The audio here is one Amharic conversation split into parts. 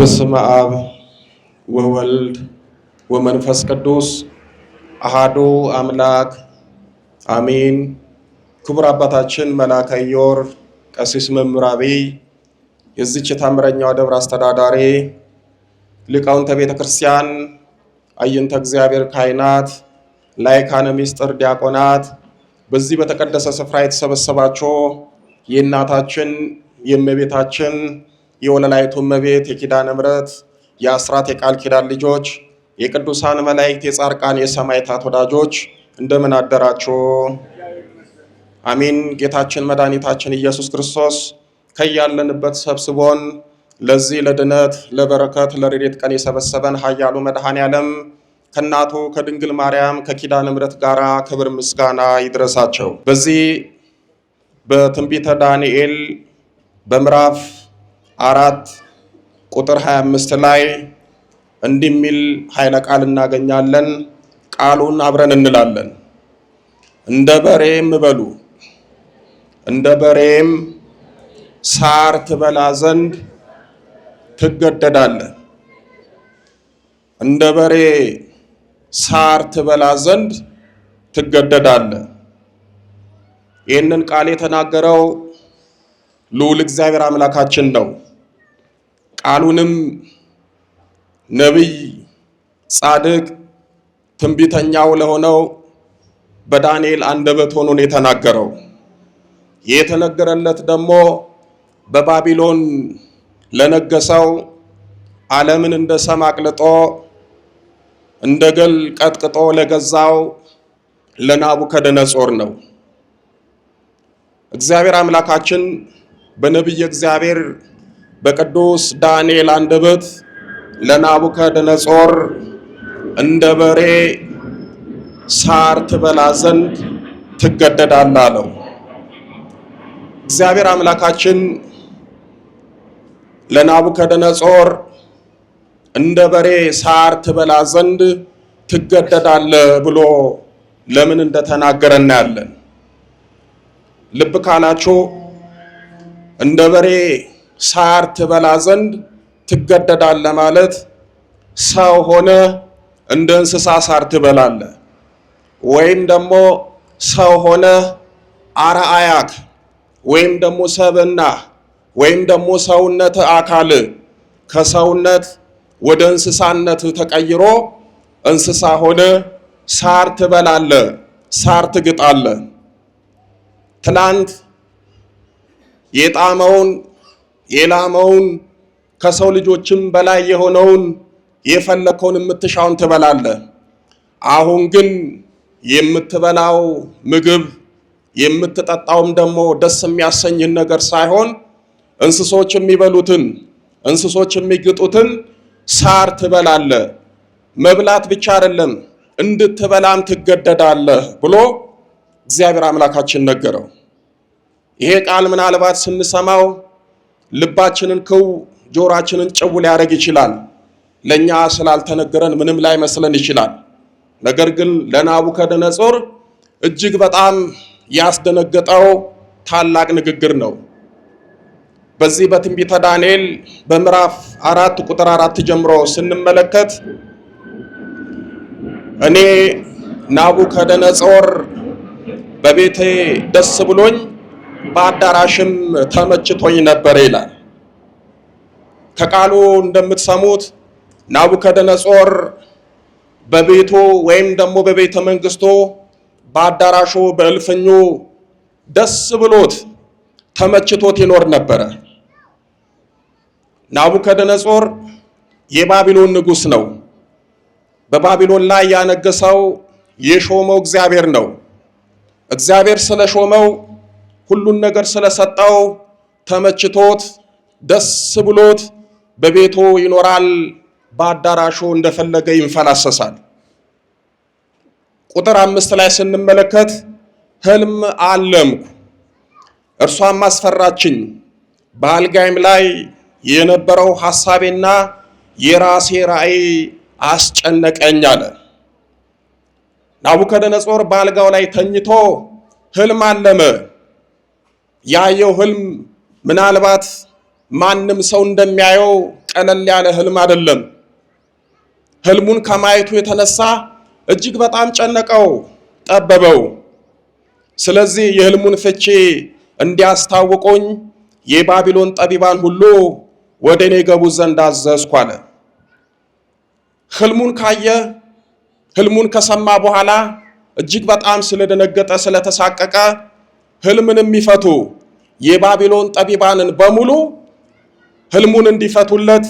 በስመ አብ ወወልድ ወመንፈስ ቅዱስ አሃዱ አምላክ አሜን። ክቡር አባታችን መልአከ ኢዮር ቀሲስ መምህር አብይ፣ የዚች የታምረኛው ደብር አስተዳዳሪ፣ ሊቃውንተ ቤተ ክርስቲያን፣ አይንተ እግዚአብሔር ካህናት፣ ላይካነ ምስጢር ዲያቆናት፣ በዚህ በተቀደሰ ስፍራ የተሰበሰባችሁ የእናታችን የእመቤታችን የወለላይቱ እመቤት የኪዳነ ምሕረት የአስራት የቃል ኪዳን ልጆች የቅዱሳን መላእክት የጻድቃን የሰማዕታት ወዳጆች እንደምን አደራችሁ? አሜን። ጌታችን መድኃኒታችን ኢየሱስ ክርስቶስ ከያለንበት ሰብስቦን ለዚህ ለድነት ለበረከት ለረድኤት ቀን የሰበሰበን ኃያሉ መድኃኔዓለም ከእናቱ ከድንግል ማርያም ከኪዳነ ምሕረት ጋራ ክብር ምስጋና ይድረሳቸው። በዚህ በትንቢተ ዳንኤል በምዕራፍ 4 ቁጥር 25 ላይ እንዲህ የሚል ኃይለ ቃል እናገኛለን። ቃሉን አብረን እንላለን። እንደ በሬም በሉ፣ እንደ በሬም ሳር ትበላ ዘንድ ትገደዳለህ። እንደ በሬ ሳር ትበላ ዘንድ ትገደዳለህ። ይህንን ቃል የተናገረው ልዑል እግዚአብሔር አምላካችን ነው። ቃሉንም ነቢይ ጻድቅ ትንቢተኛው ለሆነው በዳንኤል አንደበት ሆኖ ነው የተናገረው። የተነገረለት ደግሞ በባቢሎን ለነገሰው ዓለምን እንደ ሰም አቅልጦ እንደ ገል ቀጥቅጦ ለገዛው ለናቡከደነጾር ነው። እግዚአብሔር አምላካችን በነቢየ እግዚአብሔር በቅዱስ ዳንኤል አንደበት ለናቡከደነጾር እንደ በሬ ሳር ትበላ ዘንድ ትገደዳለህ አለው። እግዚአብሔር አምላካችን ለናቡከደነጾር እንደ በሬ ሳር ትበላ ዘንድ ትገደዳለህ ብሎ ለምን እንደተናገረ እናያለን። ልብ ካላችሁ እንደ በሬ ሳር ትበላ ዘንድ ትገደዳለህ ማለት ሰው ሆነ እንደ እንስሳ ሳር ትበላለህ፣ ወይም ደግሞ ሰው ሆነ አርአያክ ወይም ደግሞ ሰብና ወይም ደግሞ ሰውነት አካል ከሰውነት ወደ እንስሳነት ተቀይሮ እንስሳ ሆነ ሳር ትበላለህ፣ ሳር ትግጣለህ። ትላንት የጣመውን የላመውን ከሰው ልጆችም በላይ የሆነውን የፈለከውን የምትሻውን ትበላለህ። አሁን ግን የምትበላው ምግብ የምትጠጣውም ደግሞ ደስ የሚያሰኝን ነገር ሳይሆን እንስሶች የሚበሉትን እንስሶች የሚግጡትን ሳር ትበላለህ። መብላት ብቻ አይደለም እንድትበላም ትገደዳለህ ብሎ እግዚአብሔር አምላካችን ነገረው። ይሄ ቃል ምናልባት ስንሰማው ልባችንን ክው ጆሮአችንን ጭው ሊያደርግ ይችላል። ለኛ ስላልተነገረን ምንም ላይ መስለን ይችላል። ነገር ግን ለናቡከደነጾር እጅግ በጣም ያስደነገጠው ታላቅ ንግግር ነው። በዚህ በትንቢተ ዳንኤል በምዕራፍ 4 ቁጥር 4 ጀምሮ ስንመለከት እኔ ናቡከደነጾር በቤቴ ደስ ብሎኝ በአዳራሽም ተመችቶኝ ነበር ይላል። ከቃሉ እንደምትሰሙት ናቡከደነጾር በቤቱ ወይም ደግሞ በቤተ መንግስቱ በአዳራሹ በእልፍኙ ደስ ብሎት ተመችቶት ይኖር ነበረ። ናቡከደነጾር የባቢሎን ንጉሥ ነው። በባቢሎን ላይ ያነገሰው የሾመው እግዚአብሔር ነው። እግዚአብሔር ስለሾመው ሁሉን ነገር ስለሰጠው ተመችቶት ደስ ብሎት በቤቱ ይኖራል፣ በአዳራሹ እንደፈለገ ይንፈላሰሳል። ቁጥር 5 ላይ ስንመለከት ህልም አለምኩ፣ እርሷም አስፈራችኝ፣ በአልጋይም ላይ የነበረው ሐሳቤና የራሴ ራእይ አስጨነቀኝ አለ። ናቡከደነጾር በአልጋው ላይ ተኝቶ ህልም አለመ። ያየው ህልም ምናልባት ማንም ሰው እንደሚያየው ቀለል ያለ ህልም አይደለም። ህልሙን ከማየቱ የተነሳ እጅግ በጣም ጨነቀው፣ ጠበበው። ስለዚህ የህልሙን ፍቺ እንዲያስታውቁኝ የባቢሎን ጠቢባን ሁሉ ወደ እኔ ገቡ ዘንድ አዘዝኩ አለ። ህልሙን ካየ ህልሙን ከሰማ በኋላ እጅግ በጣም ስለደነገጠ ስለተሳቀቀ ህልምን የሚፈቱ የባቢሎን ጠቢባንን በሙሉ ህልሙን እንዲፈቱለት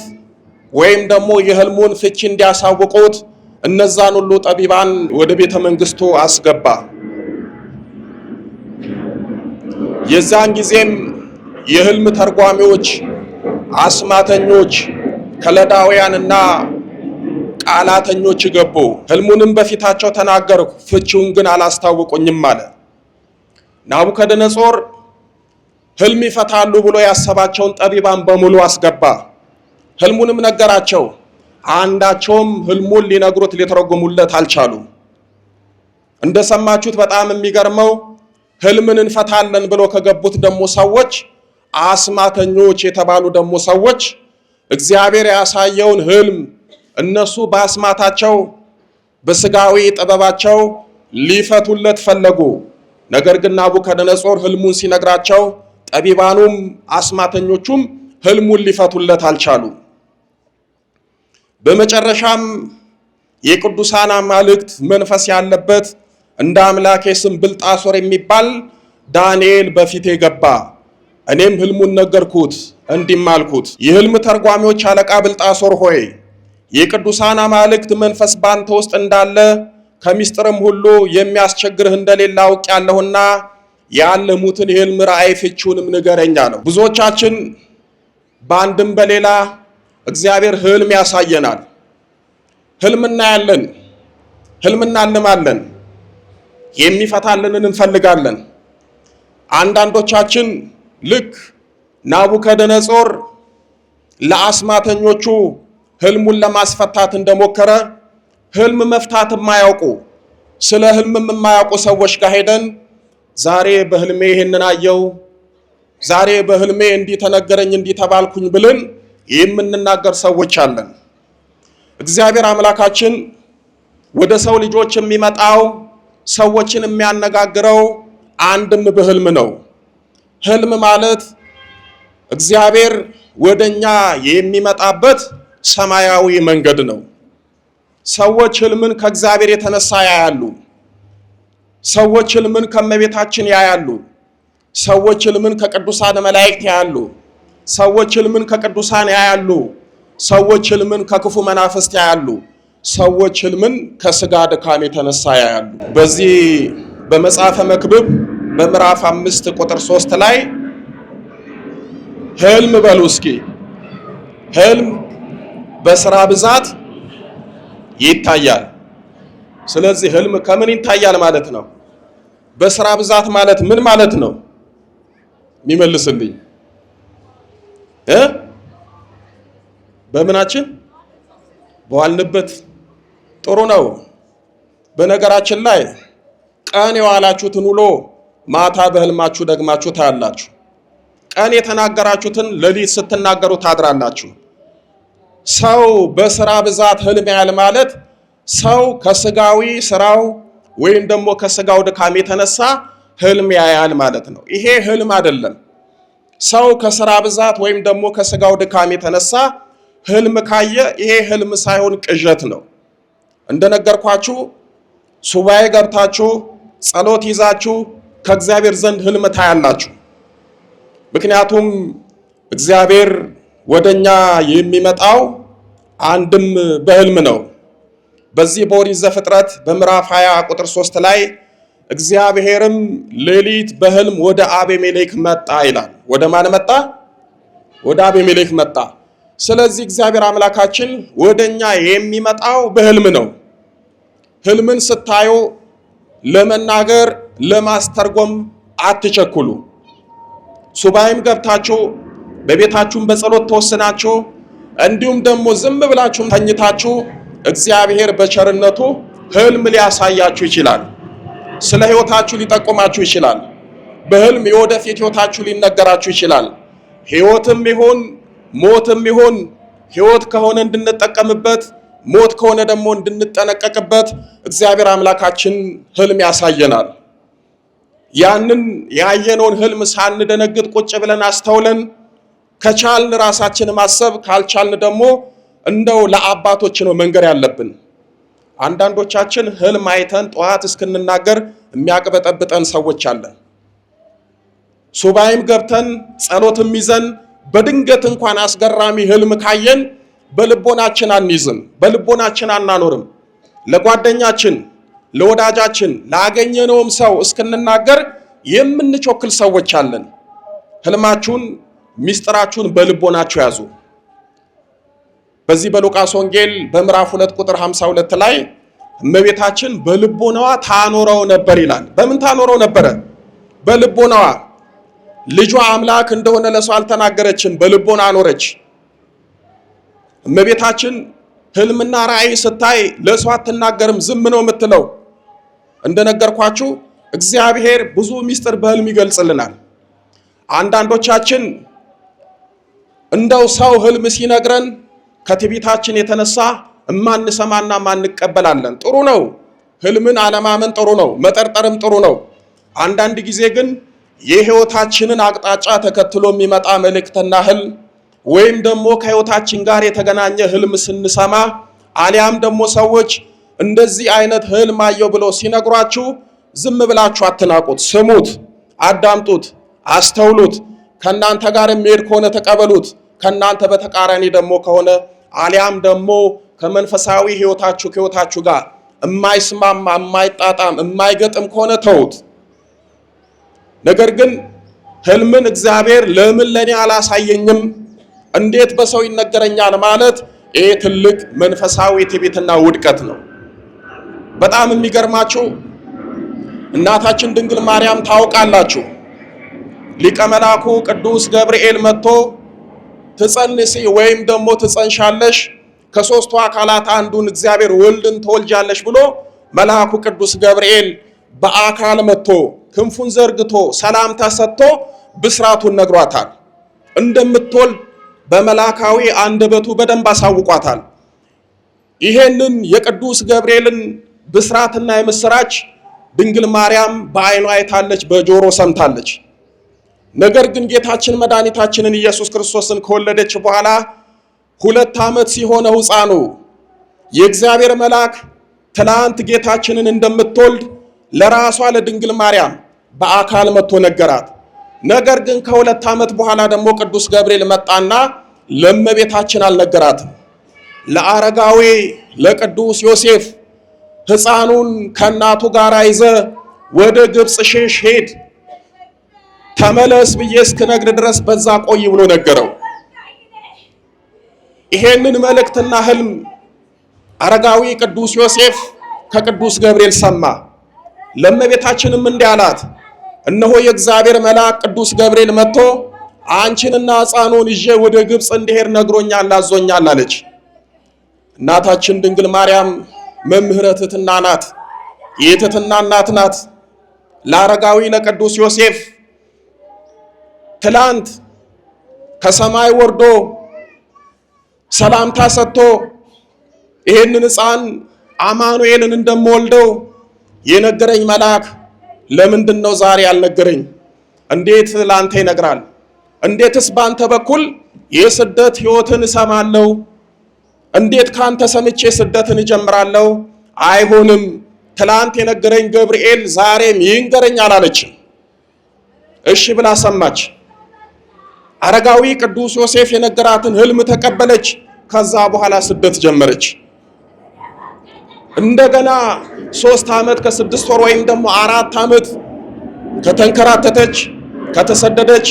ወይም ደግሞ የህልሙን ፍቺ እንዲያሳውቁት እነዛን ሁሉ ጠቢባን ወደ ቤተ መንግስቱ አስገባ። የዛን ጊዜም የህልም ተርጓሚዎች፣ አስማተኞች፣ ከለዳውያንና ቃላተኞች ገቡ። ህልሙንም በፊታቸው ተናገርኩ፣ ፍቺውን ግን አላስታወቁኝም አለ። ናቡከደነጾር ህልም ይፈታሉ ብሎ ያሰባቸውን ጠቢባን በሙሉ አስገባ። ህልሙንም ነገራቸው። አንዳቸውም ህልሙን ሊነግሩት ሊተረጉሙለት አልቻሉም። እንደሰማችሁት በጣም የሚገርመው ህልምን እንፈታለን ብሎ ከገቡት ደግሞ ሰዎች አስማተኞች የተባሉ ደግሞ ሰዎች እግዚአብሔር ያሳየውን ህልም እነሱ በአስማታቸው በስጋዊ ጥበባቸው ሊፈቱለት ፈለጉ። ነገር ግን ናቡከደነጾር ህልሙን ሲነግራቸው ጠቢባኑም አስማተኞቹም ህልሙን ሊፈቱለት አልቻሉም። በመጨረሻም የቅዱሳን አማልክት መንፈስ ያለበት እንደ አምላኬ ስም ብልጣሶር የሚባል ዳንኤል በፊቴ ገባ። እኔም ህልሙን ነገርኩት፣ እንዲህም አልኩት፣ የህልም ተርጓሚዎች አለቃ ብልጣሶር ሆይ የቅዱሳን አማልክት መንፈስ ባንተ ውስጥ እንዳለ ከምስጢርም ሁሉ የሚያስቸግርህ እንደሌለ አውቄአለሁና ያለሙትን የህልም ራእይ ፍቺውንም ንገረኝ አለው። ብዙዎቻችን በአንድም በሌላ እግዚአብሔር ህልም ያሳየናል። ህልም እናያለን፣ ህልም እናልማለን፣ የሚፈታልንን እንፈልጋለን። አንዳንዶቻችን ልክ ናቡከደነጾር ለአስማተኞቹ ህልሙን ለማስፈታት እንደሞከረ ህልም መፍታት የማያውቁ ስለ ህልም የማያውቁ ሰዎች ጋር ሄደን ዛሬ በህልሜ ይሄንን አየው፣ ዛሬ በህልሜ እንዲህ ተነገረኝ፣ እንዲህ ተባልኩኝ ብለን የምንናገር ሰዎች አለን። እግዚአብሔር አምላካችን ወደ ሰው ልጆች የሚመጣው ሰዎችን የሚያነጋግረው አንድም በህልም ነው። ህልም ማለት እግዚአብሔር ወደኛ የሚመጣበት ሰማያዊ መንገድ ነው። ሰዎች ህልምን ከእግዚአብሔር የተነሳ ያያሉ። ሰዎች ህልምን ከመቤታችን ያያሉ። ሰዎች ህልምን ከቅዱሳን መላእክት ያያሉ። ሰዎች ህልምን ከቅዱሳን ያያሉ። ሰዎች ህልምን ከክፉ መናፍስት ያያሉ። ሰዎች ህልምን ከስጋ ድካም የተነሳ ያያሉ። በዚህ በመጽሐፈ መክብብ በምዕራፍ 5 ቁጥር 3 ላይ ህልም በሉ እስኪ፣ ህልም በስራ ብዛት ይታያል። ስለዚህ ህልም ከምን ይታያል ማለት ነው? በስራ ብዛት ማለት ምን ማለት ነው? የሚመልስልኝ በምናችን በዋልንበት ጥሩ ነው። በነገራችን ላይ ቀን የዋላችሁትን ውሎ ማታ በህልማችሁ ደግማችሁ ታያላችሁ። ቀን የተናገራችሁትን ሌሊት ስትናገሩ ታድራላችሁ። ሰው በስራ ብዛት ህልም ያያል ማለት ሰው ከስጋዊ ስራው ወይም ደግሞ ከስጋው ድካም የተነሳ ህልም ያያል ማለት ነው። ይሄ ህልም አይደለም። ሰው ከስራ ብዛት ወይም ደግሞ ከስጋው ድካም የተነሳ ህልም ካየ ይሄ ህልም ሳይሆን ቅዠት ነው። እንደነገርኳችሁ ሱባኤ ገብታችሁ ጸሎት ይዛችሁ ከእግዚአብሔር ዘንድ ህልም ታያላችሁ። ምክንያቱም እግዚአብሔር ወደኛ የሚመጣው አንድም በህልም ነው። በዚህ በኦሪት ዘፍጥረት በምዕራፍ 20 ቁጥር 3 ላይ እግዚአብሔርም ሌሊት በህልም ወደ አቤሜሌክ መጣ ይላል። ወደ ማን መጣ? ወደ አቤሜሌክ መጣ። ስለዚህ እግዚአብሔር አምላካችን ወደኛ የሚመጣው በህልም ነው። ህልምን ስታዩ ለመናገር ለማስተርጎም አትቸኩሉ። ሱባኤም ገብታችሁ በቤታችሁም በጸሎት ተወስናችሁ እንዲሁም ደግሞ ዝም ብላችሁ ተኝታችሁ እግዚአብሔር በቸርነቱ ህልም ሊያሳያችሁ ይችላል። ስለ ህይወታችሁ ሊጠቁማችሁ ይችላል። በህልም የወደፊት ህይወታችሁ ሊነገራችሁ ይችላል። ህይወትም ይሁን ሞትም ይሁን ሕይወት ከሆነ እንድንጠቀምበት፣ ሞት ከሆነ ደግሞ እንድንጠነቀቅበት እግዚአብሔር አምላካችን ህልም ያሳየናል። ያንን ያየነውን ህልም ሳንደነግጥ ቁጭ ብለን አስተውለን ከቻልን ራሳችን ማሰብ፣ ካልቻልን ደግሞ እንደው ለአባቶች ነው መንገር ያለብን። አንዳንዶቻችን ህልም አይተን ጠዋት እስክንናገር የሚያቅበጠብጠን ሰዎች አለን። ሱባኤም ገብተን ጸሎትም ይዘን በድንገት እንኳን አስገራሚ ህልም ካየን በልቦናችን አንይዝም፣ በልቦናችን አናኖርም። ለጓደኛችን፣ ለወዳጃችን፣ ላገኘነውም ሰው እስክንናገር የምንቾክል ሰዎች አለን። ህልማችሁን፣ ሚስጥራችሁን በልቦናችሁ ያዙ። በዚህ በሉቃስ ወንጌል በምዕራፍ 2 ቁጥር 52 ላይ እመቤታችን በልቦናዋ ታኖረው ነበር ይላል። በምን ታኖረው ነበረ? በልቦናዋ። ልጇ አምላክ እንደሆነ ለሰው አልተናገረችም፣ በልቦና አኖረች። እመቤታችን ህልምና ራእይ ስታይ ለሰው አትናገርም፣ ዝም ነው የምትለው። እንደነገርኳችሁ እግዚአብሔር ብዙ ሚስጥር በህልም ይገልጽልናል። አንዳንዶቻችን እንደው ሰው ህልም ሲነግረን ከትዕቢታችን የተነሳ እማንሰማና ማንቀበላለን። ጥሩ ነው፣ ህልምን አለማመን ጥሩ ነው፣ መጠርጠርም ጥሩ ነው። አንዳንድ ጊዜ ግን የህይወታችንን አቅጣጫ ተከትሎ የሚመጣ መልእክትና ህልም ወይም ደግሞ ከህይወታችን ጋር የተገናኘ ህልም ስንሰማ አሊያም ደግሞ ሰዎች እንደዚህ አይነት ህልም አየው ብለው ሲነግሯችሁ ዝም ብላችሁ አትናቁት። ስሙት፣ አዳምጡት፣ አስተውሉት። ከናንተ ጋር የሚሄድ ከሆነ ተቀበሉት። ከናንተ በተቃራኒ ደግሞ ከሆነ አሊያም ደግሞ ከመንፈሳዊ ህይወታችሁ ጋር የማይስማማ፣ የማይጣጣም፣ የማይገጥም ከሆነ ተውት። ነገር ግን ህልምን እግዚአብሔር ለምን ለኔ አላሳየኝም፣ እንዴት በሰው ይነገረኛል ማለት ይሄ ትልቅ መንፈሳዊ ትዕቢትና ውድቀት ነው። በጣም የሚገርማችሁ እናታችን ድንግል ማርያም ታውቃላችሁ፣ ሊቀ መላኩ ቅዱስ ገብርኤል መጥቶ ትጸንሲ ወይም ደግሞ ትጸንሻለሽ፣ ከሶስቱ አካላት አንዱን እግዚአብሔር ወልድን ትወልጃለሽ ብሎ መልአኩ ቅዱስ ገብርኤል በአካል መጥቶ ክንፉን ዘርግቶ ሰላምታ ሰጥቶ ብስራቱን ነግሯታል። እንደምትወልድ በመላካዊ አንደበቱ በደንብ አሳውቋታል። ይሄንን የቅዱስ ገብርኤልን ብስራትና የምስራች ድንግል ማርያም በዓይኗ አይታለች፣ በጆሮ ሰምታለች። ነገር ግን ጌታችን መድኃኒታችንን ኢየሱስ ክርስቶስን ከወለደች በኋላ 2 ዓመት ሲሆነው ሕፃኑ የእግዚአብሔር መልአክ ትላንት ጌታችንን እንደምትወልድ ለራሷ ለድንግል ማርያም በአካል መጥቶ ነገራት። ነገር ግን ከ2 ዓመት በኋላ ደግሞ ቅዱስ ገብርኤል መጣና ለእመቤታችን አልነገራትም። ለአረጋዊ ለቅዱስ ዮሴፍ ሕፃኑን ከእናቱ ጋር ይዘ ወደ ግብፅ ሸሽ፣ ሄድ፣ ተመለስ ብዬ እስክነግር ድረስ በዛ ቆይ ብሎ ነገረው። ይሄንን መልእክትና ህልም አረጋዊ ቅዱስ ዮሴፍ ከቅዱስ ገብርኤል ሰማ። ለእመቤታችንም እንዲህ አላት፣ እነሆ የእግዚአብሔር መልአክ ቅዱስ ገብርኤል መጥቶ አንቺንና ሕፃኑን ይዤ ወደ ግብፅ እንዲሄድ ነግሮኛል፣ አዞኛል አለች። እናታችን ድንግል ማርያም መምህረ ትሕትና ናት፣ የትሕትና እናት ናት። ለአረጋዊ ለቅዱስ ዮሴፍ ትላንት ከሰማይ ወርዶ ሰላምታ ሰጥቶ ይሄንን ሕፃን አማኑኤልን እንደምወልደው የነገረኝ መልአክ ለምንድን ነው ዛሬ ያልነገረኝ? እንዴት ላንተ ይነግራል? እንዴትስ ባንተ በኩል የስደት ህይወትን እሰማለሁ? እንዴት ካንተ ሰምቼ ስደትን እጀምራለሁ? አይሆንም፣ ትላንት የነገረኝ ገብርኤል ዛሬም ይንገረኝ አላለችም። እሺ ብላ ሰማች። አረጋዊ ቅዱስ ዮሴፍ የነገራትን ህልም ተቀበለች። ከዛ በኋላ ስደት ጀመረች። እንደገና 3 ዓመት ከ6 ወር ወይም ደግሞ 4 ዓመት ከተንከራተተች ከተሰደደች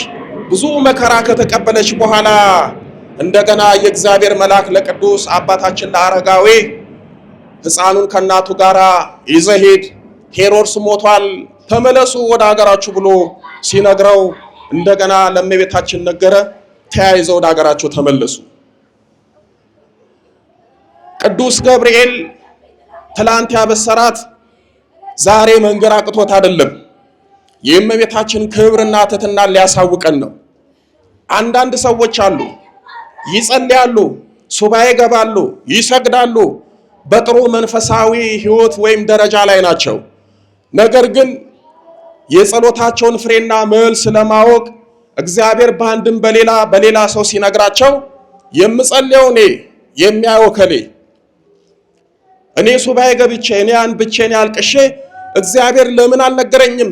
ብዙ መከራ ከተቀበለች በኋላ እንደገና የእግዚአብሔር መልአክ ለቅዱስ አባታችን ለአረጋዊ ሕፃኑን ከእናቱ ጋር ይዘህ ሂድ፣ ሄሮድስ ሞቷል፣ ተመለሱ ወደ ሀገራችሁ ብሎ ሲነግረው እንደገና ለእመቤታችን ነገረ። ተያይዘው ወደ ሀገራቸው ተመለሱ። ቅዱስ ገብርኤል ትላንት ያበሰራት ዛሬ መንገር አቅቶት አይደለም፣ የእመቤታችን ክብርና ትሕትና ሊያሳውቀን ነው። አንዳንድ ሰዎች አሉ፣ ይጸልያሉ፣ ሱባኤ ገባሉ፣ ይሰግዳሉ፣ በጥሩ መንፈሳዊ ሕይወት ወይም ደረጃ ላይ ናቸው። ነገር ግን የጸሎታቸውን ፍሬና መልስ ለማወቅ እግዚአብሔር በአንድም በሌላ ሰው ሲነግራቸው የምጸልየው እኔ የሚያየው ከሌ እኔ ሱባኤ ገብቼ እኔ አንብቼ እኔ አልቅሼ እግዚአብሔር ለምን አልነገረኝም፣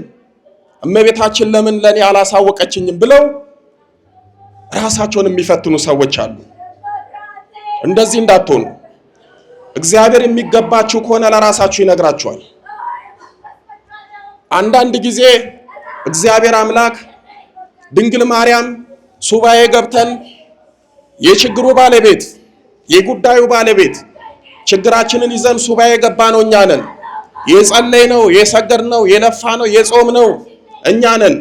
እመቤታችን ለምን ለኔ አላሳወቀችኝም ብለው ራሳቸውን የሚፈትኑ ሰዎች አሉ። እንደዚህ እንዳትሆኑ። እግዚአብሔር የሚገባችሁ ከሆነ ለራሳችሁ ይነግራችኋል። አንዳንድ ጊዜ እግዚአብሔር አምላክ ድንግል ማርያም ሱባኤ ገብተን የችግሩ ባለቤት የጉዳዩ ባለቤት ችግራችንን ይዘን ሱባኤ ገባነው እኛ ነን። የጸለይነው የሰገድነው የለፋነው የጾምነው እኛ ነን።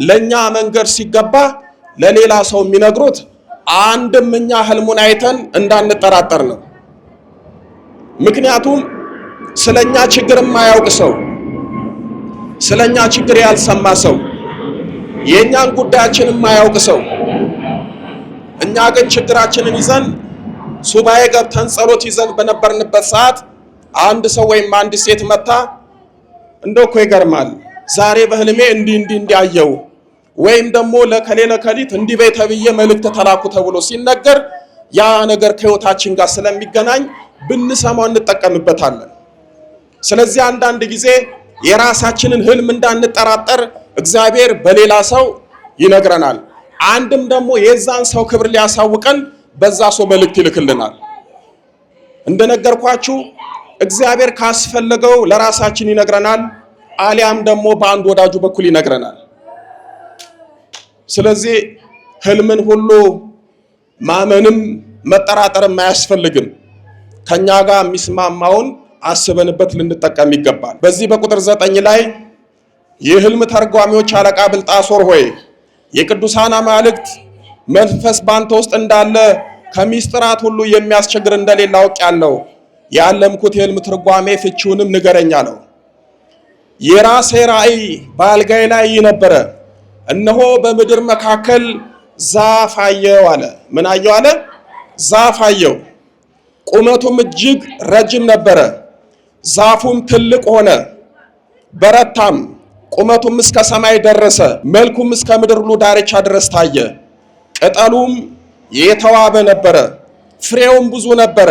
ለኛ መንገድ ሲገባ ለሌላ ሰው የሚነግሩት አንድም እኛ ህልሙን አይተን እንዳንጠራጠር ነው። ምክንያቱም ስለኛ ችግር የማያውቅ ሰው፣ ስለኛ ችግር ያልሰማ ሰው፣ የኛን ጉዳያችን የማያውቅ ሰው፣ እኛ ግን ችግራችንን ይዘን ሱባኤ ገብተን ጸሎት ይዘን በነበርንበት ሰዓት አንድ ሰው ወይም አንድ ሴት መታ እንደው እኮ ይገርማል ዛሬ በህልሜ እንዲህ አየው ወይም ደግሞ ለከሊት እንዲህ በይ ተብዬ መልእክት ተላኩ ተብሎ ሲነገር ያ ነገር ከህይወታችን ጋር ስለሚገናኝ ብንሰማው እንጠቀምበታለን። ስለዚህ አንዳንድ ጊዜ የራሳችንን ህልም እንዳንጠራጠር እግዚአብሔር በሌላ ሰው ይነግረናል። አንድም ደግሞ የዛን ሰው ክብር ሊያሳውቀን በዛ ሰው መልእክት ይልክልናል። እንደነገርኳችሁ እግዚአብሔር ካስፈለገው ለራሳችን ይነግረናል፣ አሊያም ደግሞ በአንድ ወዳጁ በኩል ይነግረናል። ስለዚህ ህልምን ሁሉ ማመንም መጠራጠርም አያስፈልግም። ከኛ ጋር የሚስማማውን አስበንበት ልንጠቀም ይገባል። በዚህ በቁጥር 9 ላይ የህልም ተርጓሚዎች አለቃ ብልጣሶር ሆይ የቅዱሳን አማልክት መንፈስ ባንተ ውስጥ እንዳለ ከሚስጥራት ሁሉ የሚያስቸግር እንደሌለ አውቄአለሁ። ያለምኩት የህልም ትርጓሜ ፍቺውንም ንገረኝ አለው። የራሴ ራእይ በአልጋዬ ላይ ነበረ፣ እነሆ በምድር መካከል ዛፍ አየሁ አለ። ምን አየሁ አለ? ዛፍ አየሁ። ቁመቱም እጅግ ረጅም ነበረ፣ ዛፉም ትልቅ ሆነ በረታም፣ ቁመቱም እስከ ሰማይ ደረሰ፣ መልኩም እስከ ምድር ሁሉ ዳርቻ ድረስ ታየ። ቅጠሉም የተዋበ ነበረ፣ ፍሬውም ብዙ ነበረ፣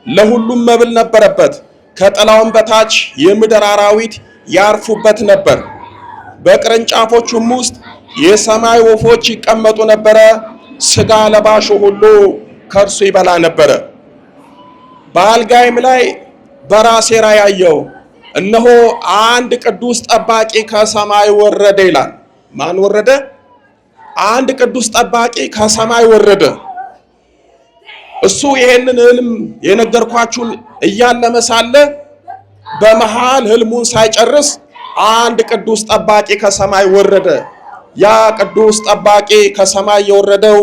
ለሁሉም መብል ነበረበት። ከጥላውም በታች የምድር አራዊት ያርፉበት ነበር። በቅርንጫፎቹም ውስጥ የሰማይ ወፎች ይቀመጡ ነበረ። ስጋ ለባሹ ሁሉ ከእርሱ ይበላ ነበረ። በአልጋይም ላይ በራሴ ራእይ አየሁ፣ እነሆ አንድ ቅዱስ ጠባቂ ከሰማይ ወረደ ይላል። ማን ወረደ? አንድ ቅዱስ ጠባቂ ከሰማይ ወረደ። እሱ ይሄንን ህልም የነገርኳችሁን እያለመ ሳለ በመሃል ህልሙን ሳይጨርስ አንድ ቅዱስ ጠባቂ ከሰማይ ወረደ። ያ ቅዱስ ጠባቂ ከሰማይ የወረደው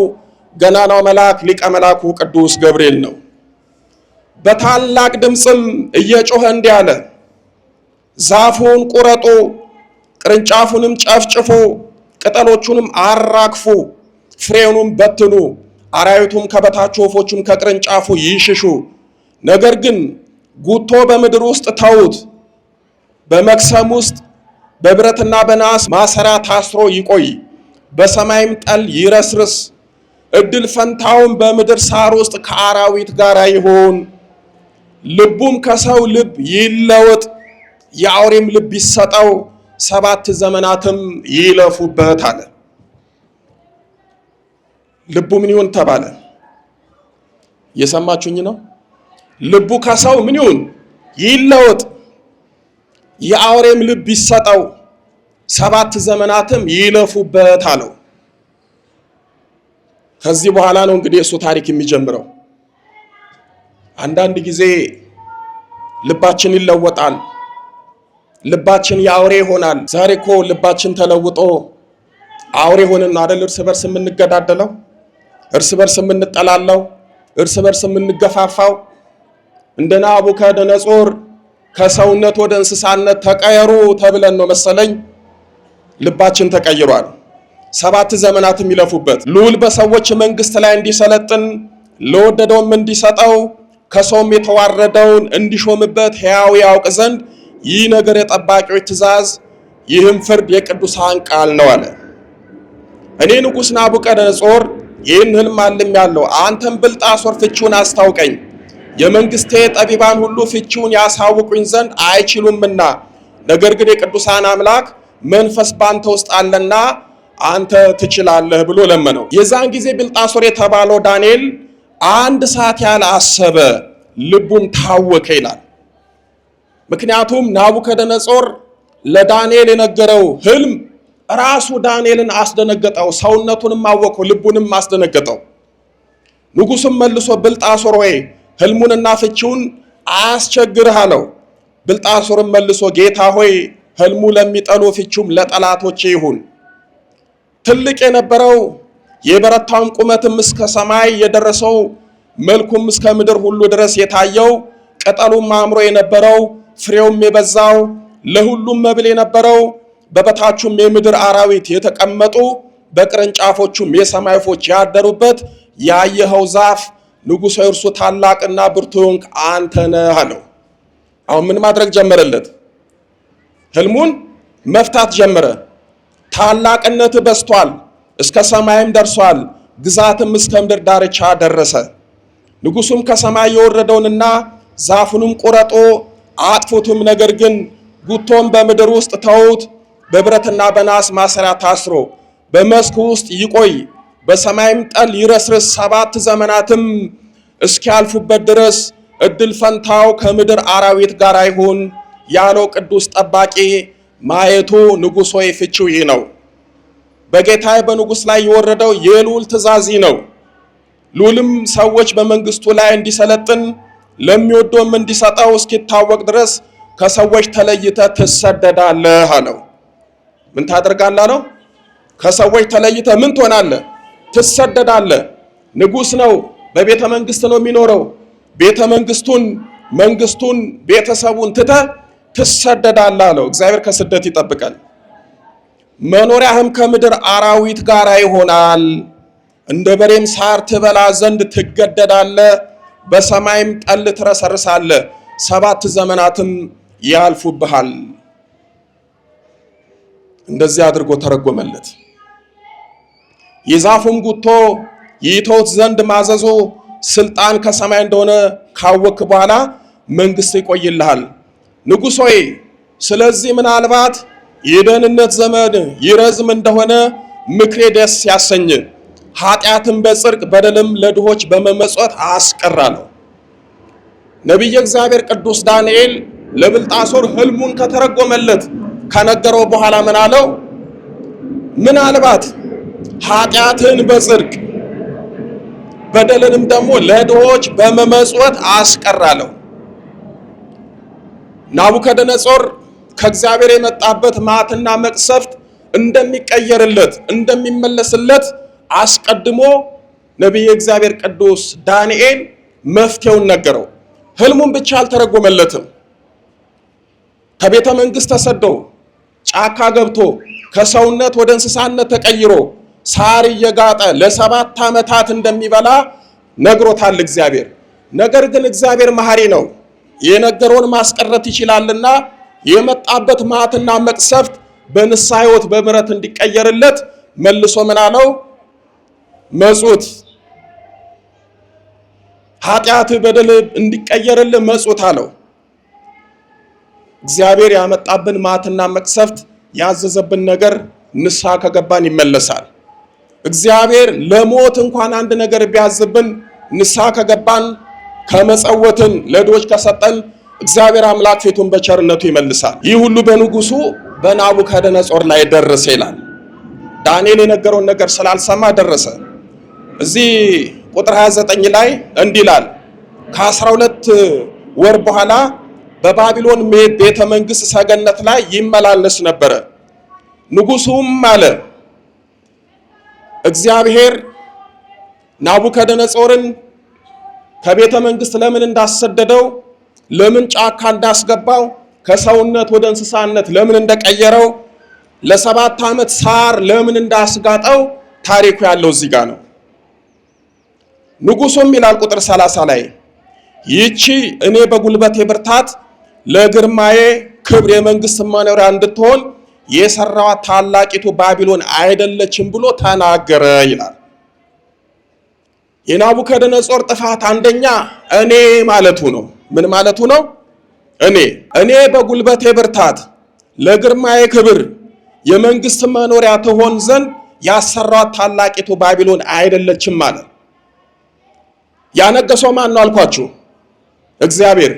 ገናናው መልአክ ሊቀ መላኩ ቅዱስ ገብርኤል ነው። በታላቅ ድምፅም እየጮኸ እንዲህ አለ፣ ዛፉን ቁረጡ፣ ቅርንጫፉንም ጨፍጭፉ፣ ቅጠሎቹንም አራግፉ፣ ፍሬውንም በትኑ፣ አራዊቱም ከበታች ወፎቹም ከቅርንጫፉ ይሽሹ። ነገር ግን ጉቶ በምድር ውስጥ ተዉት፣ በመክሰም ውስጥ በብረትና በናስ ማሰሪያ ታስሮ ይቆይ፣ በሰማይም ጠል ይረስርስ። እድል ፈንታውም በምድር ሳር ውስጥ ከአራዊት ጋር ይሁን። ልቡም ከሰው ልብ ይለወጥ፣ የአውሬም ልብ ይሰጠው፣ 7 ዘመናትም ይለፉበት አለ። ልቡ ምን ይሁን ተባለ? እየሰማችሁኝ ነው? ልቡ ከሰው ምን ይሁን? ይለወጥ፣ የአውሬም ልብ ይሰጠው፣ 7 ዘመናትም ይለፉበት አለው። ከዚህ በኋላ ነው እንግዲህ እሱ ታሪክ የሚጀምረው። አንዳንድ ጊዜ ልባችን ይለወጣል፣ ልባችን የአውሬ ይሆናል። ዛሬ እኮ ልባችን ተለውጦ አውሬ ሆነን አይደል እርስ በርስ የምንገዳደለው፣ እርስ በርስ የምንጠላለው፣ እርስ በርስ የምንገፋፋው። እንደ ናቡከደነጾር ከሰውነት ወደ እንስሳነት ተቀየሩ ተብለን ነው መሰለኝ ልባችን ተቀይሯል። 7 ዘመናትም ይለፉበት። ልዑል በሰዎች መንግስት ላይ እንዲሰለጥን ለወደደውም እንዲሰጠው ከሰውም የተዋረደውን እንዲሾምበት ሕያው ያውቅ ዘንድ ይህ ነገር የጠባቂዎች ትእዛዝ ይህም ፍርድ የቅዱሳን ቃል ነው አለ። እኔ ንጉሥ ናቡከደነፆር ይህን ሕልም አልሜአለሁ። አንተም ብልጣሶር ፍቺውን አስታውቀኝ። የመንግስቴ ጠቢባን ሁሉ ፍቺውን ያሳውቁኝ ዘንድ አይችሉምና፣ ነገር ግን የቅዱሳን አምላክ መንፈስ ባንተ ውስጥ አለና አንተ ትችላለህ ብሎ ለመነው። የዛን ጊዜ ብልጣሶር የተባለው ዳንኤል 1 ሰዓት ያህል አሰበ፣ ልቡም ታወከ ይላል። ምክንያቱም ናቡከደነፆር ለዳንኤል የነገረው ሕልም ራሱ ዳንኤልን አስደነገጠው፣ ሰውነቱንም አወከው፣ ልቡንም አስደነገጠው። ንጉሡም መልሶ ብልጣሶር ወይ ሕልሙንና ፍቺውን አያስቸግርህ አለው። ብልጣሶርም መልሶ ጌታ ሆይ ሕልሙ ለሚጠሉ ፍቺውም ለጠላቶቼ ይሁን። ትልቅ የነበረው የበረታውም ቁመትም እስከ ሰማይ የደረሰው መልኩም እስከ ምድር ሁሉ ድረስ የታየው ቅጠሉም አምሮ የነበረው ፍሬውም የበዛው ለሁሉም መብል የነበረው በበታቹም የምድር አራዊት የተቀመጡ በቅርንጫፎቹም የሰማይ ወፎች ያደሩበት ያየኸው ዛፍ ንጉሥ እርሱ ታላቅና ብርቱ የሆንክ አንተ ነህ አለው። አሁን ምን ማድረግ ጀመረለት? ሕልሙን መፍታት ጀመረ። ታላቅነት በስቷል፣ እስከ ሰማይም ደርሷል፣ ግዛትም እስከ ምድር ዳርቻ ደረሰ። ንጉሡም ከሰማይ የወረደውንና ዛፉንም ቁረጦ አጥፉትም፣ ነገር ግን ጉቶም በምድር ውስጥ ተውት፣ በብረትና በናስ ማሰሪያ ታስሮ በመስክ ውስጥ ይቆይ፣ በሰማይም ጠል ይረስርስ፣ 7 ዘመናትም እስኪያልፉበት ድረስ እድል ፈንታው ከምድር አራዊት ጋር አይሁን ያለው ቅዱስ ጠባቂ ማየቱ ንጉሥ ሆይ ፍቺው ይህ ነው። በጌታዬ በንጉሥ ላይ የወረደው የልዑል ትእዛዝ ነው። ልዑልም ሰዎች በመንግስቱ ላይ እንዲሰለጥን ለሚወደውም እንዲሰጠው እስኪታወቅ ድረስ ከሰዎች ተለይተ ትሰደዳለህ አለው። ምን ታደርጋለህ አለው? ከሰዎች ተለይተ ምን ትሆናለህ? ትሰደዳለህ። ንጉሥ ነው፣ በቤተ መንግስት ነው የሚኖረው። ቤተ መንግስቱን ቤተሰቡን ትተህ ትሰደዳለህ አለው። እግዚአብሔር ከስደት ይጠብቃል። መኖሪያህም ከምድር አራዊት ጋር ይሆናል። እንደ በሬም ሳር ትበላ ዘንድ ትገደዳለህ፣ በሰማይም ጠል ትረሰርሳለህ፣ 7 ዘመናትም ያልፉብሃል። እንደዚህ አድርጎ ተረጎመለት። የዛፉም ጉቶ ይተውት ዘንድ ማዘዞ ስልጣን ከሰማይ እንደሆነ ካወክ በኋላ መንግስት ይቆይልሃል። ንጉሥ ሆይ ስለዚህ ምናልባት የደህንነት ዘመን ይረዝም እንደሆነ ምክሬ ደስ ያሰኝ፣ ኃጢአትን በጽድቅ በደልም ለድሆች በመመጽወት አስቀራለሁ። ነቢየ እግዚአብሔር ቅዱስ ዳንኤል ለብልጣሶር ሕልሙን ከተረጎመለት ከነገረው በኋላ ምን አለው? ምናልባት ኃጢአትን በጽድቅ በደልንም ደግሞ ለድሆች በመመጽወት አስቀራለሁ። ናቡከደነፆር ከእግዚአብሔር የመጣበት መዓትና መቅሰፍት እንደሚቀየርለት እንደሚመለስለት አስቀድሞ ነቢየ እግዚአብሔር ቅዱስ ዳንኤል መፍትሄውን ነገረው። ሕልሙን ብቻ አልተረጎመለትም። ከቤተ መንግስት ተሰዶ ጫካ ገብቶ ከሰውነት ወደ እንስሳነት ተቀይሮ ሳር እየጋጠ ለ7 ዓመታት እንደሚበላ ነግሮታል እግዚአብሔር። ነገር ግን እግዚአብሔር መሐሪ ነው፣ የነገረውን ማስቀረት ይችላልና የመጣበት መዓትና መቅሰፍት በንስሐ ሕይወት በምሕረት እንዲቀየርለት መልሶ ምን አለው? መጹት፣ ኃጢአት በደል እንዲቀየርልህ መጹት አለው። እግዚአብሔር ያመጣብን መዓትና መቅሰፍት ያዘዘብን ነገር ንስሐ ከገባን ይመለሳል። እግዚአብሔር ለሞት እንኳን አንድ ነገር ቢያዝብን ንስሐ ከገባን ከመጸወትን ለድሆች ከሰጠን እግዚአብሔር አምላክ ፊቱን በቸርነቱ ይመልሳል። ይህ ሁሉ በንጉሱ በናቡከደነፆር ላይ ደረሰ ይላል። ዳንኤል የነገረውን ነገር ስላልሰማ ደረሰ። እዚህ ቁጥር 29 ላይ እንዲህ ይላል፣ ከ12 ወር በኋላ በባቢሎን ቤተ መንግስት ሰገነት ላይ ይመላለስ ነበረ። ንጉሱም አለ እግዚአብሔር ናቡከደነፆርን ከቤተ መንግስት ለምን እንዳሰደደው፣ ለምን ጫካ እንዳስገባው፣ ከሰውነት ወደ እንስሳነት ለምን እንደቀየረው፣ ለ7 ዓመት ሳር ለምን እንዳስጋጠው ታሪኩ ያለው እዚህ ጋር ነው። ንጉሱም ይላል ቁጥር 30 ላይ ይቺ እኔ በጉልበቴ ብርታት ለግርማዬ ክብር የመንግስት መኖሪያ እንድትሆን የሰራዋት ታላቂቱ ባቢሎን አይደለችም ብሎ ተናገረ ይላል። የናቡከደነጾር ጥፋት አንደኛ እኔ ማለቱ ነው። ምን ማለቱ ነው? እኔ በጉልበቴ ብርታት ለግርማዬ ክብር የመንግስት መኖሪያ ትሆን ዘንድ ያሰራዋት ታላቂቱ ባቢሎን አይደለችም ማለት። ያነገሰው ማን ነው አልኳችሁ? እግዚአብሔር።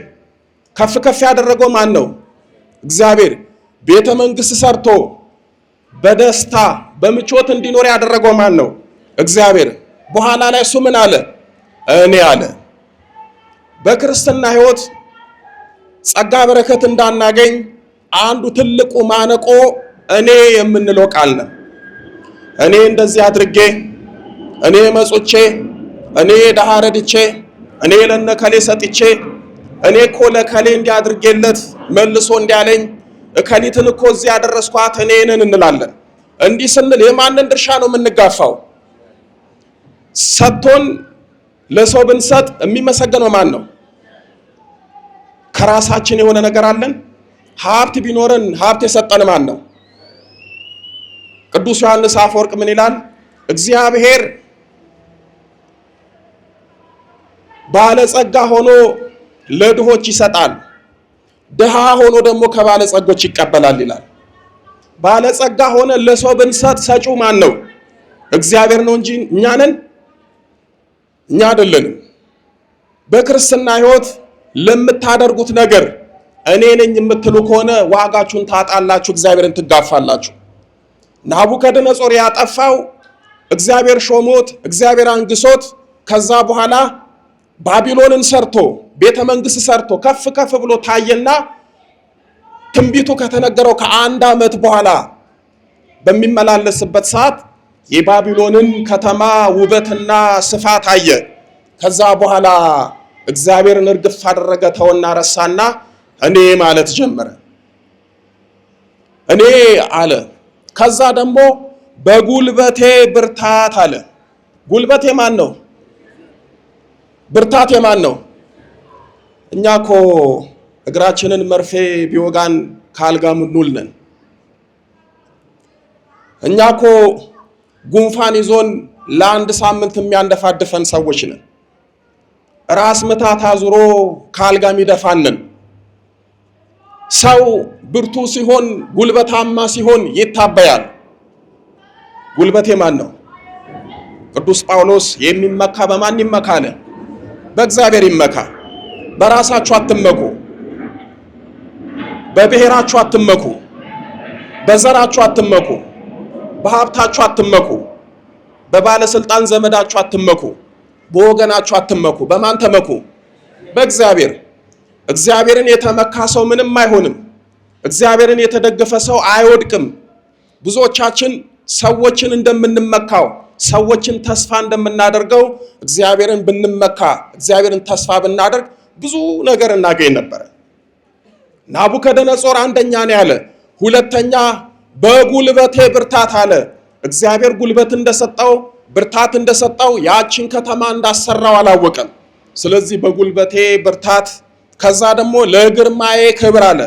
ከፍ ከፍ ያደረገው ማን ነው? እግዚአብሔር። ቤተ መንግስት ሰርቶ በደስታ በምቾት እንዲኖር ያደረገው ማን ነው? እግዚአብሔር። በኋላ ላይ እሱ ምን አለ? እኔ አለ። በክርስትና ህይወት ጸጋ በረከት እንዳናገኝ አንዱ ትልቁ ማነቆ እኔ የምንለው ቃል ነው። እኔ እንደዚህ አድርጌ፣ እኔ መጾቼ፣ እኔ ደሃ ረድቼ፣ እኔ ለነከሌ ሰጥቼ፣ እኔ እኮ ለከሌ እንዲያድርጌለት መልሶ እንዲያለኝ እከሊትን እኮ እዚህ ያደረስኳት እኔ ነኝ እንላለን። እንዲህ ስንል የማንን ድርሻ ነው የምንጋፋው? ሰጥቶን ለሰው ብንሰጥ የሚመሰገነው ማን ነው? ከራሳችን የሆነ ነገር አለን? ሀብት ቢኖረን ሀብት የሰጠን ማን ነው? ቅዱስ ዮሐንስ አፈወርቅ ምን ይላል? እግዚአብሔር ባለጸጋ ሆኖ ለድሆች ይሰጣል፣ ድሃ ሆኖ ደግሞ ከባለጸጎች ይቀበላል ይላል። ባለጸጋ ሆነ ለሰው ብንሰጥ ሰጪው ማን ነው? እግዚአብሔር ነው እንጂ እኛ ነን? እኛ አይደለንም። በክርስትና ህይወት ለምታደርጉት ነገር እኔ ነኝ የምትሉ ከሆነ ዋጋችሁን ታጣላችሁ፣ እግዚአብሔርን ትጋፋላችሁ። ናቡከደነጾር ያጠፋው እግዚአብሔር ሾሞት እግዚአብሔር አንግሶት ከዛ በኋላ ባቢሎንን ሰርቶ ቤተ መንግስት ሰርቶ ከፍ ከፍ ብሎ ታየና ትንቢቱ ከተነገረው ከአንድ ዓመት በኋላ በሚመላለስበት ሰዓት የባቢሎንን ከተማ ውበትና ስፋት አየ። ከዛ በኋላ እግዚአብሔርን እርግፍ አደረገ፣ ተወና ረሳና እኔ ማለት ጀመረ። እኔ አለ። ከዛ ደግሞ በጉልበቴ ብርታት አለ። ጉልበቴ ማን ነው? ብርታት የማን ነው? እኛ እኮ እግራችንን መርፌ ቢወጋን ካልጋ ምንውል ነን። እኛ እኮ ጉንፋን ይዞን ለአንድ ሳምንት የሚያንደፋድፈን ሰዎች ነን። ራስ ምታት አዙሮ ካልጋ ሚደፋንን። ሰው ብርቱ ሲሆን ጉልበታማ ሲሆን ይታበያል። ጉልበቴ ማን ነው? ቅዱስ ጳውሎስ የሚመካ በማን ይመካ አለ? በእግዚአብሔር ይመካ። በራሳችሁ አትመኩ፣ በብሔራችሁ አትመኩ፣ በዘራችሁ አትመኩ፣ በሀብታችሁ አትመኩ፣ በባለስልጣን ዘመዳችሁ አትመኩ፣ በወገናችሁ አትመኩ። በማን ተመኩ? በእግዚአብሔር። እግዚአብሔርን የተመካ ሰው ምንም አይሆንም። እግዚአብሔርን የተደገፈ ሰው አይወድቅም። ብዙዎቻችን ሰዎችን እንደምንመካው ሰዎችን ተስፋ እንደምናደርገው እግዚአብሔርን ብንመካ እግዚአብሔርን ተስፋ ብናደርግ ብዙ ነገር እናገኝ ነበር። ናቡከደነጾር አንደኛ ነው ያለ። ሁለተኛ በጉልበቴ ብርታት አለ። እግዚአብሔር ጉልበት እንደሰጠው ብርታት እንደሰጠው ያችን ከተማ እንዳሰራው አላወቀም። ስለዚህ በጉልበቴ ብርታት፣ ከዛ ደግሞ ለግርማዬ ክብር አለ።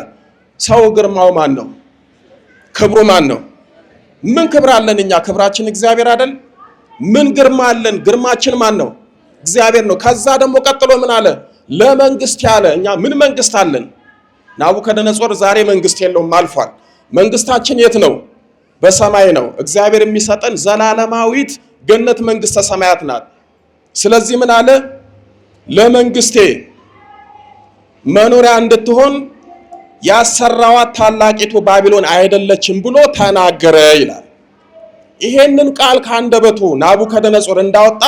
ሰው ግርማው ማን ነው? ክብሩ ማን ነው? ምን ክብር አለን እኛ? ክብራችን እግዚአብሔር አይደል? ምን ግርማ አለን? ግርማችን ማን ነው? እግዚአብሔር ነው። ከዛ ደግሞ ቀጥሎ ምን አለ? ለመንግስት ያለ። እኛ ምን መንግስት አለን? ናቡከደነጾር ዛሬ መንግስት የለውም፣ አልፏል። መንግስታችን የት ነው? በሰማይ ነው። እግዚአብሔር የሚሰጠን ዘላለማዊት ገነት መንግስተ ሰማያት ናት። ስለዚህ ምን አለ? ለመንግስቴ መኖሪያ እንድትሆን ያሰራዋት ታላቂቱ ባቢሎን አይደለችም ብሎ ተናገረ ይላል። ይሄንን ቃል ካንደበቱ ናቡከደነጾር እንዳወጣ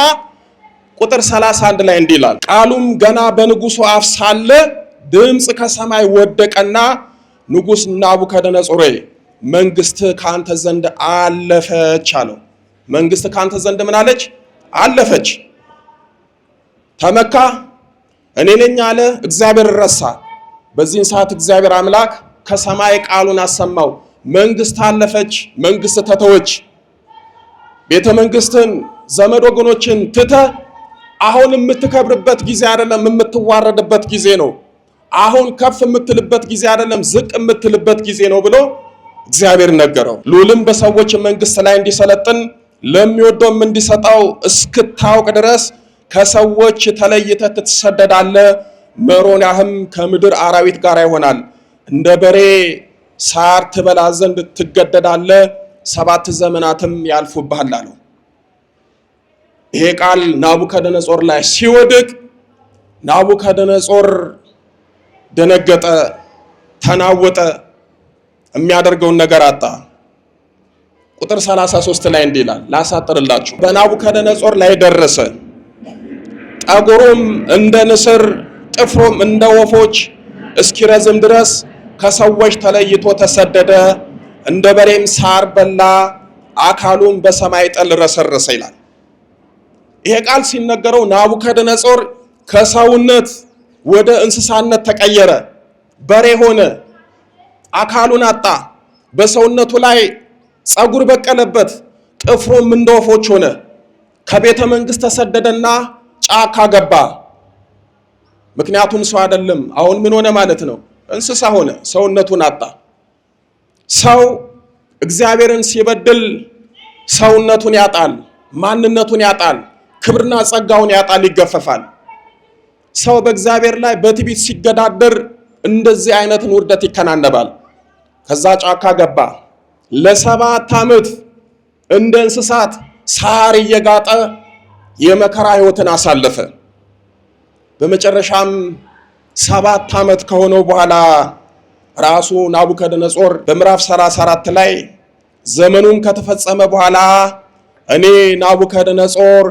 ቁጥር 31 ላይ እንዲህ ይላል፣ ቃሉም ገና በንጉሱ አፍ ሳለ ድምፅ ከሰማይ ወደቀና ንጉስ ናቡከደነጾር መንግስት ካንተ ዘንድ አለፈች አለው። መንግስት ካንተ ዘንድ ምን አለች? አለፈች። ተመካ፣ እኔ ነኝ አለ። እግዚአብሔር ረሳ። በዚህን ሰዓት እግዚአብሔር አምላክ ከሰማይ ቃሉን አሰማው። መንግስት አለፈች፣ መንግስት ተተወች። ቤተ መንግስትን ዘመድ ወገኖችን ትተ አሁን የምትከብርበት ጊዜ አይደለም፣ የምትዋረድበት ጊዜ ነው። አሁን ከፍ የምትልበት ጊዜ አይደለም፣ ዝቅ የምትልበት ጊዜ ነው ብሎ እግዚአብሔር ነገረው። ልዑልም በሰዎች መንግስት ላይ እንዲሰለጥን ለሚወደውም እንዲሰጠው እስክታውቅ ድረስ ከሰዎች ተለይተህ ትሰደዳለህ። መሮኛህም ከምድር አራዊት ጋር ይሆናል። እንደ በሬ ሳር ትበላ ዘንድ ትገደዳለህ። 7 ዘመናትም ያልፉብሃል አለው። ይሄ ቃል ናቡከደነጾር ላይ ሲወድቅ ናቡከደነጾር ደነገጠ፣ ተናወጠ፣ የሚያደርገውን ነገር አጣ። ቁጥር 33 ላይ እንዲህ ይላል፣ ላሳጥርላችሁ። በናቡከደነጾር ላይ ደረሰ። ጠጉሩም እንደ ንስር ጥፍሩም እንደ ወፎች እስኪረዝም ድረስ ከሰዎች ተለይቶ ተሰደደ። እንደ በሬም ሳር በላ፣ አካሉም በሰማይ ጠል ረሰረሰ ይላል። ይሄ ቃል ሲነገረው ናቡከደነጾር ከሰውነት ወደ እንስሳነት ተቀየረ። በሬ ሆነ፣ አካሉን አጣ፣ በሰውነቱ ላይ ጸጉር በቀለበት፣ ጥፍሩም እንደ ወፎች ሆነ። ከቤተ መንግስት ተሰደደና ጫካ ገባ። ምክንያቱም ሰው አይደለም። አሁን ምን ሆነ ማለት ነው? እንስሳ ሆነ፣ ሰውነቱን አጣ። ሰው እግዚአብሔርን ሲበድል ሰውነቱን ያጣል፣ ማንነቱን ያጣል፣ ክብርና ጸጋውን ያጣል፣ ይገፈፋል። ሰው በእግዚአብሔር ላይ በትዕቢት ሲገዳደር እንደዚህ አይነትን ውርደት ይከናነባል። ከዛ ጫካ ገባ። ለ7 ዓመት እንደ እንስሳት ሳር እየጋጠ የመከራ ህይወትን አሳለፈ። በመጨረሻም 7 ዓመት ከሆነው በኋላ ራሱ ናቡከደነጾር በምዕራፍ 34 ላይ ዘመኑም ከተፈጸመ በኋላ እኔ ናቡከደነጾር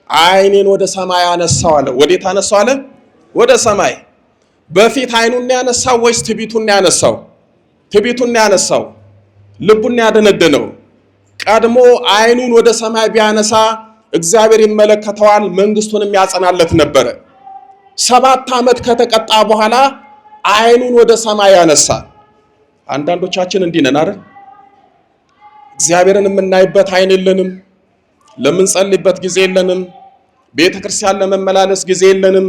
ዓይኔን ወደ ሰማይ አነሳው አለ። ወዴት አነሳው አለ? ወደ ሰማይ። በፊት ዓይኑን ያነሳው ወይስ ትዕቢቱን ያነሳው? ትዕቢቱን ያነሳው፣ ልቡን ያደነደነው። ቀድሞ ዓይኑን ወደ ሰማይ ቢያነሳ እግዚአብሔር ይመለከተዋል፣ መንግስቱንም ያጸናለት ነበረ። 7 ዓመት ከተቀጣ በኋላ ዓይኑን ወደ ሰማይ ያነሳ። አንዳንዶቻችን እንዲህ ነን አይደል? እግዚአብሔርን የምናይበት ዓይን የለንም። ለምንጸልይበት ጊዜ የለንም። ቤተ ክርስቲያን ለመመላለስ ጊዜ የለንም።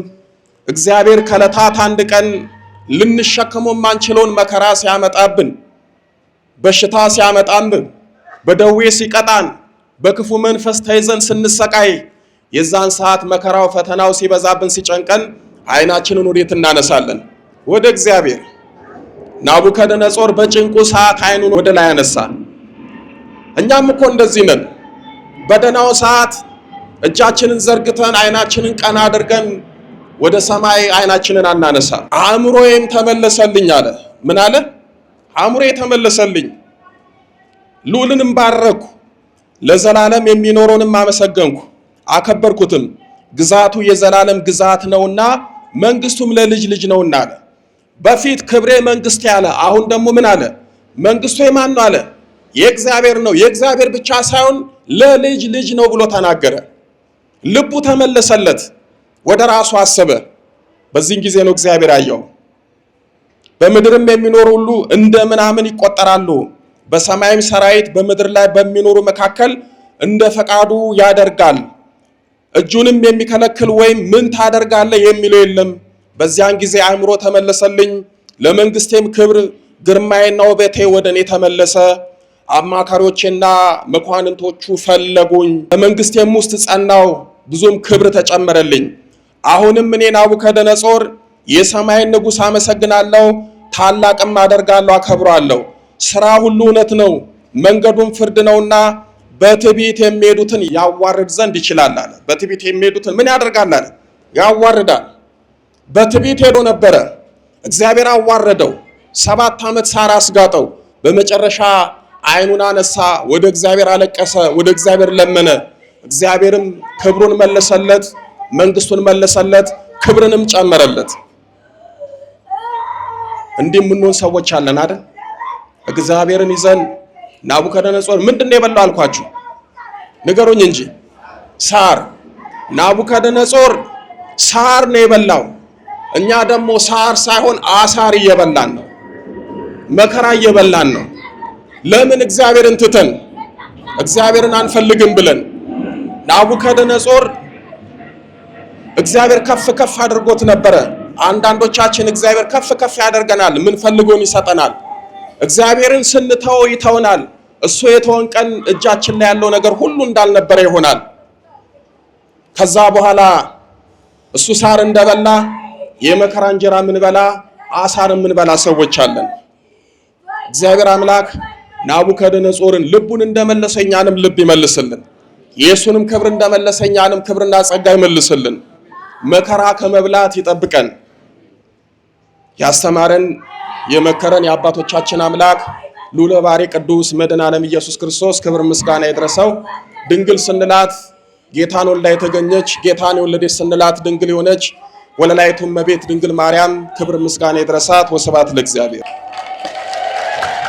እግዚአብሔር ከዕለታት አንድ ቀን ልንሸከመው የማንችለውን መከራ ሲያመጣብን፣ በሽታ ሲያመጣብን፣ በደዌ ሲቀጣን፣ በክፉ መንፈስ ተይዘን ስንሰቃይ፣ የዛን ሰዓት መከራው ፈተናው ሲበዛብን ሲጨንቀን ዓይናችንን ወዴት እናነሳለን? ወደ እግዚአብሔር። ናቡከደነጾር በጭንቁ ሰዓት ዓይኑን ወደ ላይ ያነሳ። እኛም እኮ እንደዚህ ነን። በደናው ሰዓት እጃችንን ዘርግተን ዓይናችንን ቀና አድርገን ወደ ሰማይ ዓይናችንን አናነሳ። አእምሮዬም ተመለሰልኝ አለ። ምን አለ? አእምሮዬ ተመለሰልኝ፣ ልዑልንም ባረኩ፣ ለዘላለም የሚኖረውንም አመሰገንኩ፣ አከበርኩትም። ግዛቱ የዘላለም ግዛት ነውና መንግስቱም ለልጅ ልጅ ነውና አለ። በፊት ክብሬ መንግስቴ አለ። አሁን ደግሞ ምን አለ? መንግስቱ የማን ነው አለ? የእግዚአብሔር ነው። የእግዚአብሔር ብቻ ሳይሆን ለልጅ ልጅ ነው ብሎ ተናገረ። ልቡ ተመለሰለት፣ ወደ ራሱ አሰበ። በዚህን ጊዜ ነው እግዚአብሔር አየው። በምድርም የሚኖሩ ሁሉ እንደ ምናምን ይቆጠራሉ፣ በሰማይም ሰራዊት በምድር ላይ በሚኖሩ መካከል እንደ ፈቃዱ ያደርጋል። እጁንም የሚከለክል ወይም ምን ታደርጋለህ የሚለው የለም። በዚያን ጊዜ አእምሮ ተመለሰልኝ፣ ለመንግስቴም ክብር ግርማዬና ውበቴ ወደ እኔ ተመለሰ። አማካሪዎቼና መኳንንቶቹ ፈለጉኝ፣ በመንግስቴም ውስጥ ጸናው፣ ብዙም ክብር ተጨመረልኝ። አሁንም እኔ ናቡከደነጾር የሰማይን ንጉሥ አመሰግናለሁ፣ ታላቅም አደርጋለሁ፣ አከብራለሁ። ሥራ ሁሉ እውነት ነው፣ መንገዱም ፍርድ ነውና በትዕቢት የሚሄዱትን ያዋርድ ዘንድ ይችላል አለ። በትዕቢት የሚሄዱትን ምን ያደርጋል አለ? ያዋርዳል። በትዕቢት ሄዶ ነበረ፣ እግዚአብሔር አዋረደው። 7 ዓመት ሳር አስጋጠው። በመጨረሻ ዓይኑን አነሳ፣ ወደ እግዚአብሔር አለቀሰ፣ ወደ እግዚአብሔር ለመነ። እግዚአብሔርም ክብሩን መለሰለት፣ መንግስቱን መለሰለት፣ ክብርንም ጨመረለት። እንዲህ የምንሆን ሰዎች አለን አይደል? እግዚአብሔርን ይዘን ናቡከደነጾር ምንድን ነው የበላው አልኳችሁ? ንገሩኝ እንጂ። ሳር። ናቡከደነጾር ሳር ነው የበላው። እኛ ደግሞ ሳር ሳይሆን አሳር እየበላን ነው፣ መከራ እየበላን ነው። ለምን? እግዚአብሔርን ትተን እግዚአብሔርን አንፈልግም ብለን። ናቡከደነጾር እግዚአብሔር ከፍ ከፍ አድርጎት ነበረ። አንዳንዶቻችን እግዚአብሔር ከፍ ከፍ ያደርገናል፣ ምን ፈልጎን ይሰጠናል። እግዚአብሔርን ስንተው ይተውናል። እሱ የተወን ቀን እጃችን ላይ ያለው ነገር ሁሉ እንዳልነበረ ይሆናል። ከዛ በኋላ እሱ ሳር እንደበላ የመከራ እንጀራ ምንበላ አሳር ምንበላ ሰዎች አለን። እግዚአብሔር አምላክ ናቡከደነጾርን ልቡን እንደመለሰኛንም ልብ ይመልስልን። ኢየሱስንም ክብር እንደመለሰኛንም ክብርና ጸጋ ይመልስልን። መከራ ከመብላት ይጠብቀን። ያስተማረን የመከረን የአባቶቻችን አምላክ ልዑለ ባሕርይ ቅዱስ መድኃኔ ዓለም ኢየሱስ ክርስቶስ ክብር ምስጋና ይድረሰው። ድንግል ስንላት ጌታን ወልዳ የተገኘች ጌታን የወለደች ስንላት ድንግል የሆነች ወለላይቱ እመቤት ድንግል ማርያም ክብር ምስጋና ይድረሳት። ወስብሐት ለእግዚአብሔር።